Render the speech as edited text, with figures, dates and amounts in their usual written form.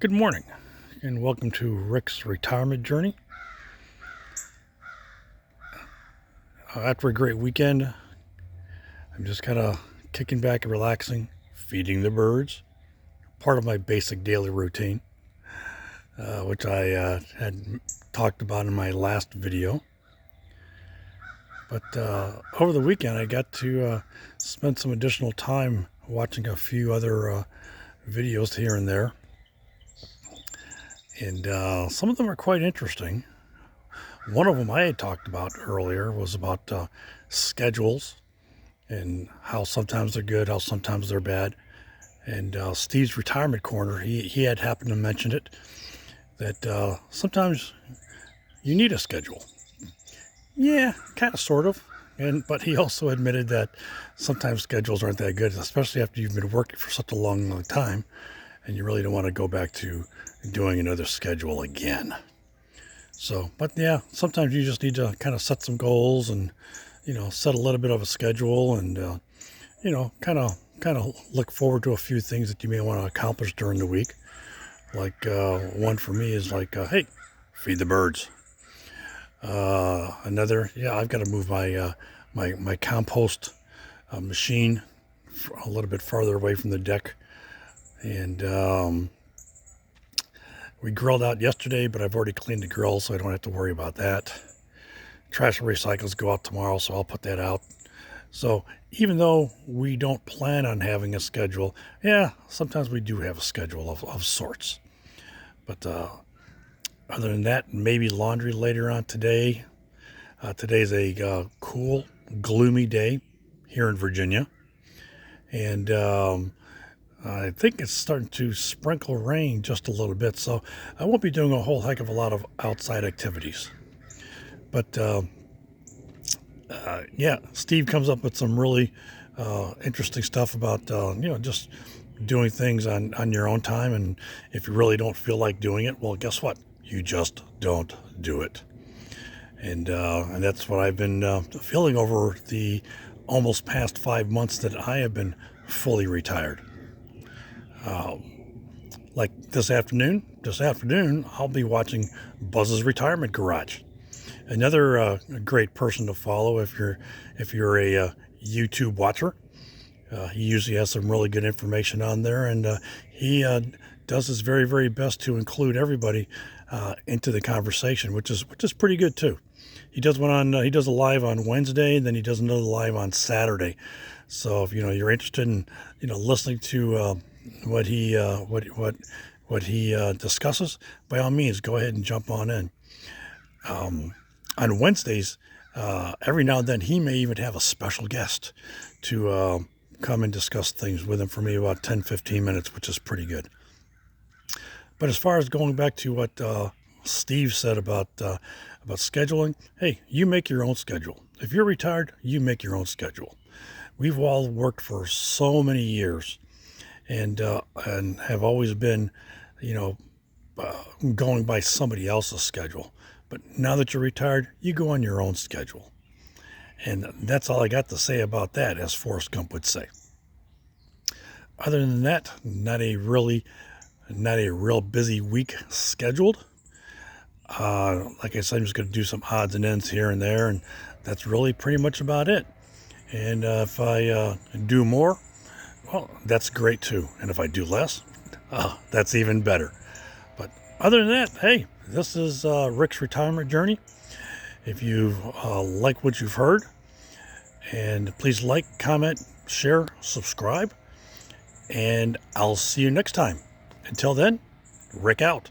Good morning, and welcome to Rick's retirement journey. After a great weekend, I'm just kind of kicking back and relaxing, feeding the birds, part of my basic daily routine, which I had talked about in my last video. But over the weekend, I got to spend some additional time watching a few other videos here and there. And some of them are quite interesting. One of them I had talked about earlier was about schedules and how sometimes they're good, how sometimes they're bad. And Steve's Retirement Corner, he had happened to mention it, that sometimes you need a schedule. Yeah, kind of, sort of. But he also admitted that sometimes schedules aren't that good, especially after you've been working for such a long time, and you really don't want to go back to doing another schedule again. So, but yeah, sometimes you just need to kind of set some goals and, set a little bit of a schedule and, kind of look forward to a few things that you may want to accomplish during the week. Like one for me is like, hey, feed the birds. Another, I've got to move my compost machine a little bit farther away from the deck. And we grilled out yesterday, but I've already cleaned the grill, so I don't have to worry about that. Trash and recycles go out tomorrow, so I'll put that out. So even though we don't plan on having a schedule, sometimes we do have a schedule of sorts. But other than that, maybe laundry later on today. Today's a cool, gloomy day here in Virginia. And I think it's starting to sprinkle rain just a little bit, so I won't be doing a whole heck of a lot of outside activities. But Steve comes up with some really interesting stuff about just doing things on your own time, and if you really don't feel like doing it, well, guess what? You just don't do it. And that's what I've been feeling over the almost past 5 months that I have been fully retired. Like this afternoon, I'll be watching Buzz's Retirement Garage. Another great person to follow if you're a YouTube watcher. He usually has some really good information on there, and he does his very, very best to include everybody into the conversation, which is pretty good too. He does he does a live on Wednesday, and then he does another live on Saturday. So if you're interested in listening to what he discusses, by all means, go ahead and jump on in. On Wednesdays, every now and then, he may even have a special guest to come and discuss things with him for me about 10-15 minutes, which is pretty good. But as far as going back to what Steve said about scheduling, hey, you make your own schedule. If you're retired, you make your own schedule. We've all worked for so many years, and have always been, going by somebody else's schedule. But now that you're retired, you go on your own schedule. And that's all I got to say about that, as Forrest Gump would say. Other than that, not a real busy week scheduled. Like I said, I'm just going to do some odds and ends here and there, and that's really pretty much about it. And if I do more, well, that's great too. And if I do less, that's even better. But other than that, hey, this is Rick's retirement journey. If you like what you've heard, and please like, comment, share, subscribe, and I'll see you next time. Until then, Rick out.